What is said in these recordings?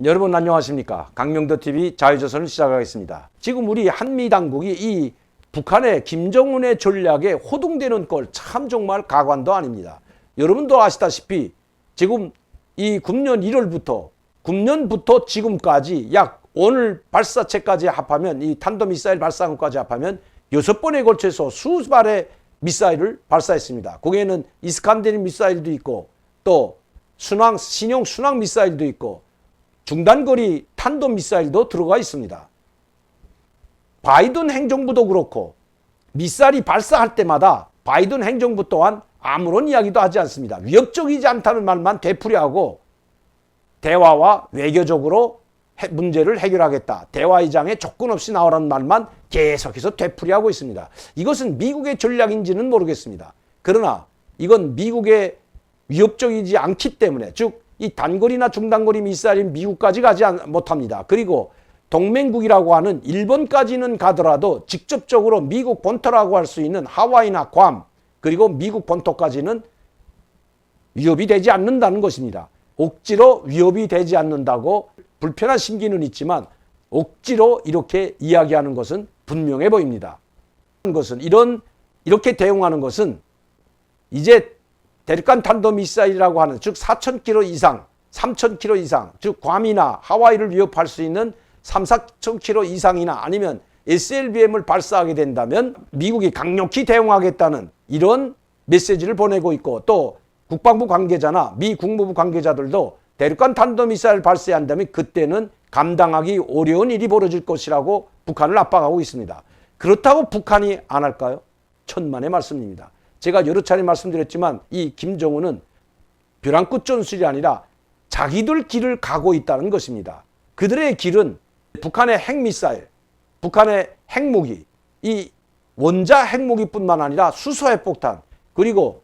여러분 안녕하십니까? 강명도TV 자유조선을 시작하겠습니다. 지금 우리 한미당국이 이 북한의 김정은의 전략에 호둥대는 꼴 참 정말 가관도 아닙니다. 여러분도 아시다시피 지금 이 금년 1월부터 금년부터 지금까지 약 오늘 발사체까지 합하면 이 탄도미사일 발사한 것까지 합하면 6번에 걸쳐서 수발의 미사일을 발사했습니다. 거기에는 이스칸데르 미사일도 있고 또 신형 순항 미사일도 있고 중단거리 탄도미사일도 들어가 있습니다. 바이든 행정부도 그렇고 미사일이 발사할 때마다 바이든 행정부 또한 아무런 이야기도 하지 않습니다. 위협적이지 않다는 말만 되풀이하고 대화와 외교적으로 문제를 해결하겠다. 대화의장에 조건 없이 나오라는 말만 계속해서 되풀이하고 있습니다. 이것은 미국의 전략인지는 모르겠습니다. 그러나 이건 미국의 위협적이지 않기 때문에 즉 이 단거리나 중단거리 미사일이 미국까지 가지 못합니다. 그리고 동맹국이라고 하는 일본까지는 가더라도 직접적으로 미국 본토라고 할 수 있는 하와이나 괌 그리고 미국 본토까지는 위협이 되지 않는다는 것입니다. 억지로 위협이 되지 않는다고 불편한 심기는 있지만 억지로 이렇게 이야기하는 것은 분명해 보입니다. 이렇게 대응하는 것은 이제 대륙간 탄도미사일이라고 하는 즉 4,000km 이상, 3,000km 이상 즉 괌이나 하와이를 위협할 수 있는 3,4,000km 이상이나 아니면 SLBM을 발사하게 된다면 미국이 강력히 대응하겠다는 이런 메시지를 보내고 있고 또 국방부 관계자나 미 국무부 관계자들도 대륙간 탄도미사일 발사한다면 그때는 감당하기 어려운 일이 벌어질 것이라고 북한을 압박하고 있습니다. 그렇다고 북한이 안 할까요? 천만의 말씀입니다. 제가 여러 차례 말씀드렸지만 이 김정은은 벼랑 끝 전술이 아니라 자기들 길을 가고 있다는 것입니다. 그들의 길은 북한의 핵미사일, 북한의 핵무기, 이 원자 핵무기뿐만 아니라 수소핵폭탄 그리고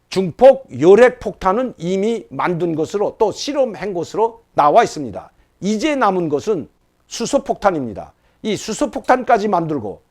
중폭 열핵폭탄은 이미 만든 것으로 또 실험한 것으로 나와 있습니다. 이제 남은 것은 수소폭탄입니다. 이 수소폭탄까지 만들고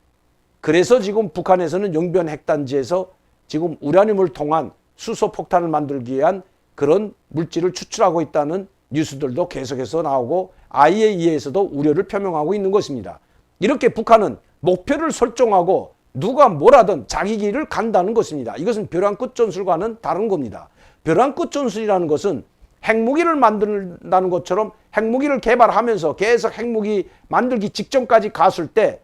그래서 지금 북한에서는 영변 핵단지에서 지금 우라늄을 통한 수소폭탄을 만들기 위한 그런 물질을 추출하고 있다는 뉴스들도 계속해서 나오고 IAEA에서도 우려를 표명하고 있는 것입니다. 이렇게 북한은 목표를 설정하고 누가 뭐라든 자기 길을 간다는 것입니다. 이것은 벼랑 끝 전술과는 다른 겁니다. 벼랑 끝 전술이라는 것은 핵무기를 만든다는 것처럼 핵무기를 개발하면서 계속 핵무기 만들기 직전까지 갔을 때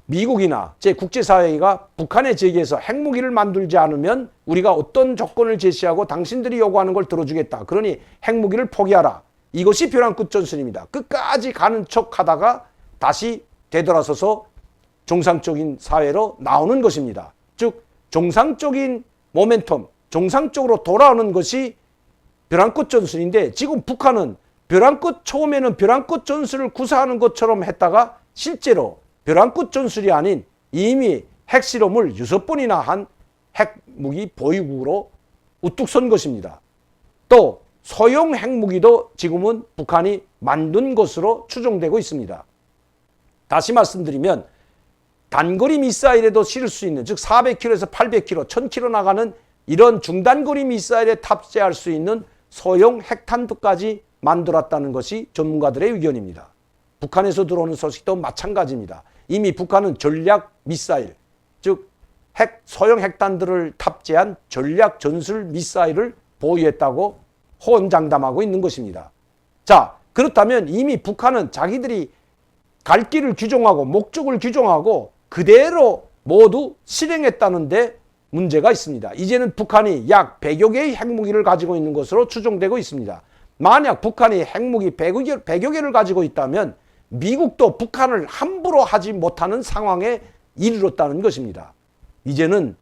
미국이나 국제사회가 북한에 제기해서 핵무기를 만들지 않으면 우리가 어떤 조건을 제시하고 당신들이 요구하는 걸 들어주겠다. 그러니 핵무기를 포기하라. 이것이 벼랑 끝 전술입니다. 끝까지 가는 척하다가 다시 되돌아서서 정상적인 사회로 나오는 것입니다. 즉 정상적인 모멘텀, 정상적으로 돌아오는 것이 벼랑 끝 전술인데 지금 북한은 벼랑 끝 처음에는 벼랑 끝 전술을 구사하는 것처럼 했다가 실제로 벼랑 끝 전술이 아닌 이미 핵실험을 6번이나 한 핵무기 보유국으로 우뚝 선 것입니다. 또 소형 핵무기도 지금은 북한이 만든 것으로 추정되고 있습니다. 다시 말씀드리면 단거리 미사일에도 실을 수 있는 즉 400km에서 800km, 1000km 나가는 이런 중단거리 미사일에 탑재할 수 있는 소형 핵탄두까지 만들었다는 것이 전문가들의 의견입니다. 북한에서 들어오는 소식도 마찬가지입니다. 이미 북한은 전략 미사일, 즉 소형 핵탄두를 탑재한 전략 전술 미사일을 보유했다고 호언장담하고 있는 것입니다. 자, 그렇다면 이미 북한은 자기들이 갈 길을 규정하고 목적을 규정하고 그대로 모두 실행했다는데 문제가 있습니다. 이제는 북한이 약 100여 개의 핵무기를 가지고 있는 것으로 추정되고 있습니다. 만약 북한이 핵무기 100여 개를 가지고 있다면 미국도 북한을 함부로 하지 못하는 상황에 이르렀다는 것입니다. 이제는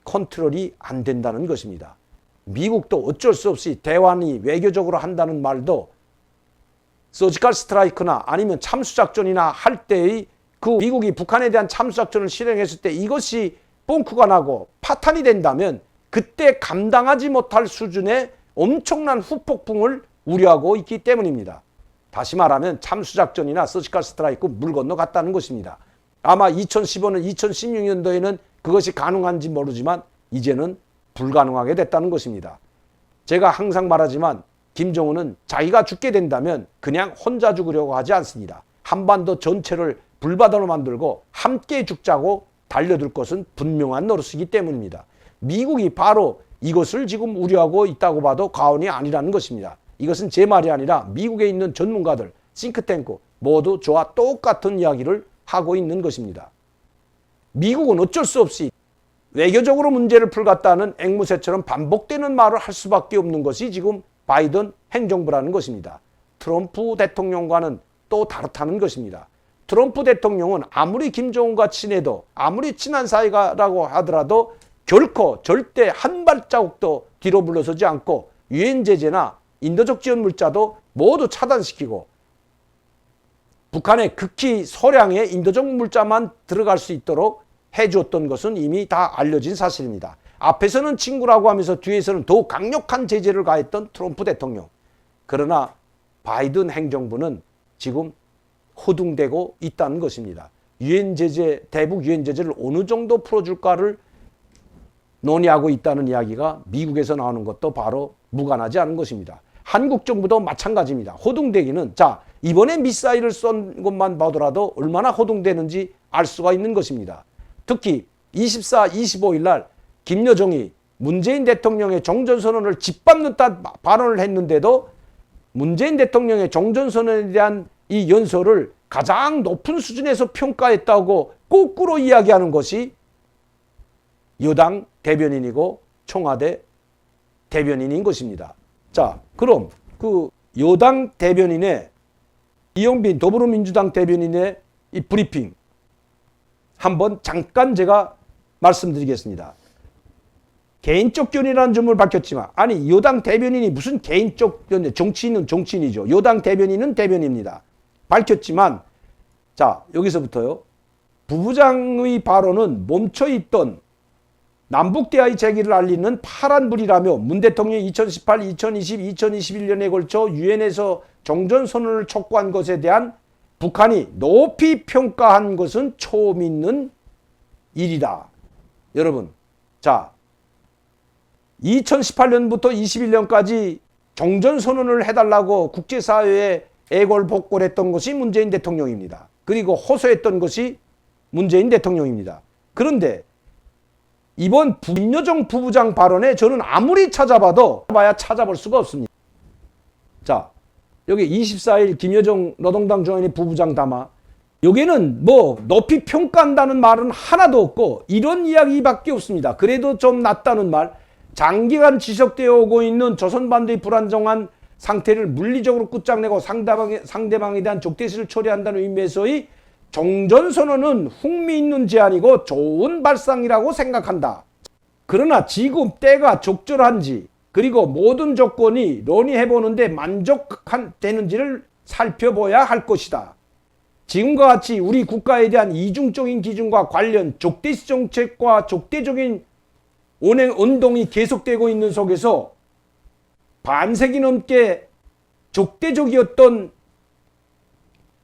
컨트롤이 안 된다는 것입니다. 미국도 어쩔 수 없이 대환이 외교적으로 한다는 말도 서지컬 스트라이크나 아니면 참수작전이나 할 때의 그 미국이 북한에 대한 참수작전을 실행했을 때 이것이 뻥크가 나고 파탄이 된다면 그때 감당하지 못할 수준의 엄청난 후폭풍을 우려하고 있기 때문입니다. 다시 말하면 참수작전이나 서지컬 스트라이크 물 건너 갔다는 것입니다. 아마 2015년, 2016년도에는 그것이 가능한지 모르지만 이제는 불가능하게 됐다는 것입니다. 제가 항상 말하지만 김정은은 자기가 죽게 된다면 그냥 혼자 죽으려고 하지 않습니다. 한반도 전체를 불바다로 만들고 함께 죽자고 달려들 것은 분명한 노릇이기 때문입니다. 미국이 바로 이것을 지금 우려하고 있다고 봐도 과언이 아니라는 것입니다. 이것은 제 말이 아니라 미국에 있는 전문가들, 싱크탱크 모두 저와 똑같은 이야기를 하고 있는 것입니다. 미국은 어쩔 수 없이 외교적으로 문제를 풀겠다는 앵무새처럼 반복되는 말을 할 수밖에 없는 것이 지금 바이든 행정부라는 것입니다. 트럼프 대통령과는 또 다르다는 것입니다. 트럼프 대통령은 아무리 김정은과 친해도 아무리 친한 사이라고 하더라도 결코 절대 한 발자국도 뒤로 물러서지 않고 유엔 제재나 인도적 지원 물자도 모두 차단시키고 북한에 극히 소량의 인도적 물자만 들어갈 수 있도록 해주었던 것은 이미 다 알려진 사실입니다. 앞에서는 친구라고 하면서 뒤에서는 더욱 강력한 제재를 가했던 트럼프 대통령. 그러나 바이든 행정부는 지금 허둥대고 있다는 것입니다. 유엔 제재, 대북 유엔 제재를 어느 정도 풀어줄까를 논의하고 있다는 이야기가 미국에서 나오는 것도 바로 무관하지 않은 것입니다. 한국 정부도 마찬가지입니다. 허둥대기는 자 이번에 미사일을 쏜 것만 보더라도 얼마나 허둥대는지 알 수가 있는 것입니다. 특히 24, 25일 날 김여정이 문재인 대통령의 종전선언을 짓밟는다는 발언을 했는데도 문재인 대통령의 종전선언에 대한 이 연설을 가장 높은 수준에서 평가했다고 거꾸로 이야기하는 것이 여당 대변인이고 청와대 대변인인 것입니다. 자, 그럼 그 여당 대변인의 이용빈 더불어민주당 대변인의 이 브리핑 한번 잠깐 제가 말씀드리겠습니다. 개인적 견해라는 점을 밝혔지만 아니 여당 대변인이 무슨 개인적 견해, 정치인은 정치인이죠. 여당 대변인은 대변인입니다. 밝혔지만 자 여기서부터요. 부부장의 발언은 멈춰있던 남북대화의 재기를 알리는 파란불이라며 문 대통령이 2018, 2020, 2021년에 걸쳐 유엔에서 종전선언을 촉구한 것에 대한 북한이 높이 평가한 것은 처음 있는 일이다. 여러분, 자 2018년부터 21년까지 종전선언을 해달라고 국제사회에 애걸복걸했던 것이 문재인 대통령입니다. 그리고 호소했던 것이 문재인 대통령입니다. 그런데 이번 김여정 부부장 발언에 저는 아무리 찾아봐도 찾아볼 수가 없습니다. 자, 여기 24일 김여정 노동당 중앙위 부부장 담화 여기는 뭐 높이 평가한다는 말은 하나도 없고 이런 이야기밖에 없습니다. 그래도 좀 낫다는 말, 장기간 지속되어 오고 있는 조선반도의 불안정한 상태를 물리적으로 끝장내고 상대방에 대한 적대시를 처리한다는 의미에서의 종전선언은 흥미있는 제안이고 좋은 발상이라고 생각한다. 그러나 지금 때가 적절한지 그리고 모든 조건이 논의해보는데 만족되는지를 살펴봐야 할 것이다. 지금과 같이 우리 국가에 대한 이중적인 기준과 관련 적대시 정책과 적대적인 운동이 계속되고 있는 속에서 반세기 넘게 적대적이었던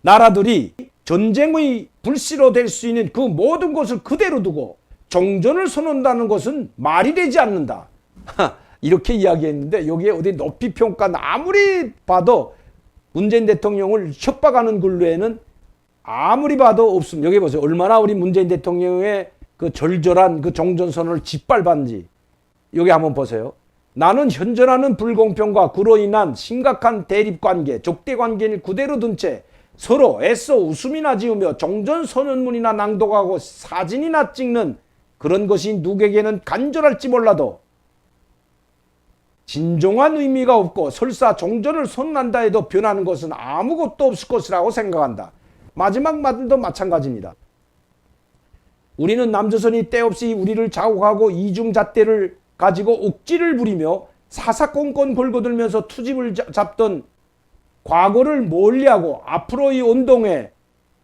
나라들이 전쟁의 불씨로 될 수 있는 그 모든 것을 그대로 두고 종전을 선언한다는 것은 말이 되지 않는다. 이렇게 이야기했는데 여기에 어디 높이 평가는 아무리 봐도 문재인 대통령을 협박하는 글로에는 아무리 봐도 없습니다. 여기 보세요. 얼마나 우리 문재인 대통령의 그 절절한 그 종전선언을 짓밟았는지 여기 한번 보세요. 나는 현존하는 불공평과 그로 인한 심각한 대립관계, 적대관계를 그대로 둔 채 서로 애써 웃음이나 지으며 종전선언문이나 낭독하고 사진이나 찍는 그런 것이 누구에게는 간절할지 몰라도 진정한 의미가 없고 설사 종전을 선언한다 해도 변하는 것은 아무것도 없을 것이라고 생각한다. 마지막 말도 마찬가지입니다. 우리는 남조선이 때없이 우리를 자극하고 이중잣대를 가지고 옥지를 부리며 사사건건 걸고들면서 투집을 잡던 과거를 멀리하고 앞으로의 운동에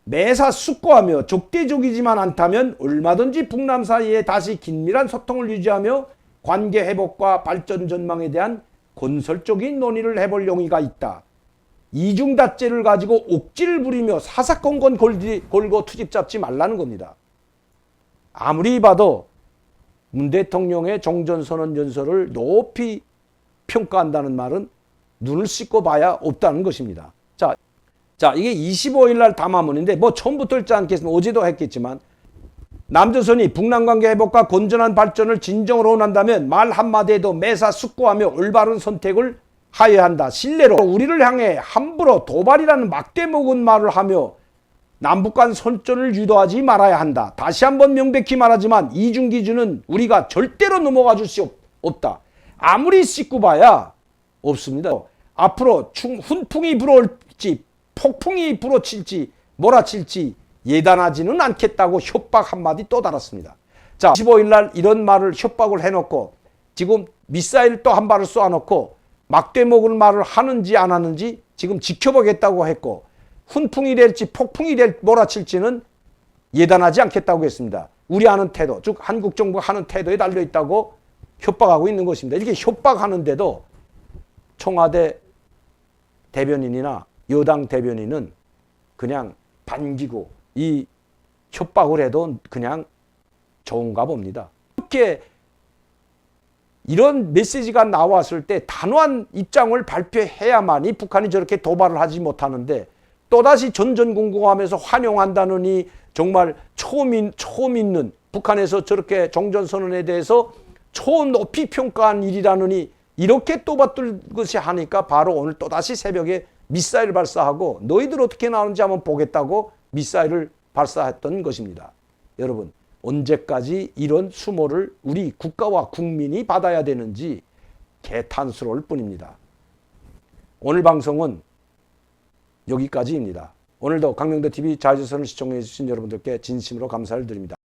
매사 숙고하며 적대적이지만 않다면 얼마든지 북남 사이에 다시 긴밀한 소통을 유지하며 관계 회복과 발전 전망에 대한 건설적인 논의를 해볼 용의가 있다. 이중잣대를 가지고 옥지를 부리며 사사건건 걸고 투집 잡지 말라는 겁니다. 아무리 봐도 문 대통령의 종전선언 연설을 높이 평가한다는 말은 눈을 씻고 봐야 없다는 것입니다. 자, 이게 25일 날 담화문인데 뭐 처음부터 읽지 않겠습니다. 어제도 했겠지만 남조선이 북남관계 회복과 건전한 발전을 진정으로 원한다면 말 한마디에도 매사 숙고하며 올바른 선택을 하여야 한다. 신뢰로 우리를 향해 함부로 도발이라는 막대먹은 말을 하며 남북 간 선전을 유도하지 말아야 한다. 다시 한번 명백히 말하지만 이중 기준은 우리가 절대로 넘어가 줄 수 없다. 아무리 씻고 봐야 없습니다. 앞으로 훈풍이 불어올지 폭풍이 불어칠지 몰아칠지 예단하지는 않겠다고 협박 한마디 또 달았습니다. 자, 15일 날 이런 말을 협박을 해놓고 지금 미사일 또 한 발을 쏘아놓고 막대먹을 말을 하는지 안 하는지 지금 지켜보겠다고 했고 훈풍이 될지 폭풍이 몰아칠지는 예단하지 않겠다고 했습니다. 우리 하는 태도, 즉 한국 정부가 하는 태도에 달려있다고 협박하고 있는 것입니다. 이렇게 협박하는데도 청와대 대변인이나 여당 대변인은 그냥 반기고 이 협박을 해도 그냥 좋은가 봅니다. 이렇게 이런 메시지가 나왔을 때 단호한 입장을 발표해야만이 북한이 저렇게 도발을 하지 못하는데 또다시 전전긍긍하면서 환영한다느니 정말 처음 있는 북한에서 저렇게 종전선언에 대해서 처음 높이 평가한 일이라느니 이렇게 또받들 것이 하니까 바로 오늘 또다시 새벽에 미사일을 발사하고 너희들 어떻게 나오는지 한번 보겠다고 미사일을 발사했던 것입니다. 여러분 언제까지 이런 수모를 우리 국가와 국민이 받아야 되는지 개탄스러울 뿐입니다. 오늘 방송은 여기까지입니다. 오늘도 강명대TV 자유조선을 시청해 주신 여러분들께 진심으로 감사를 드립니다.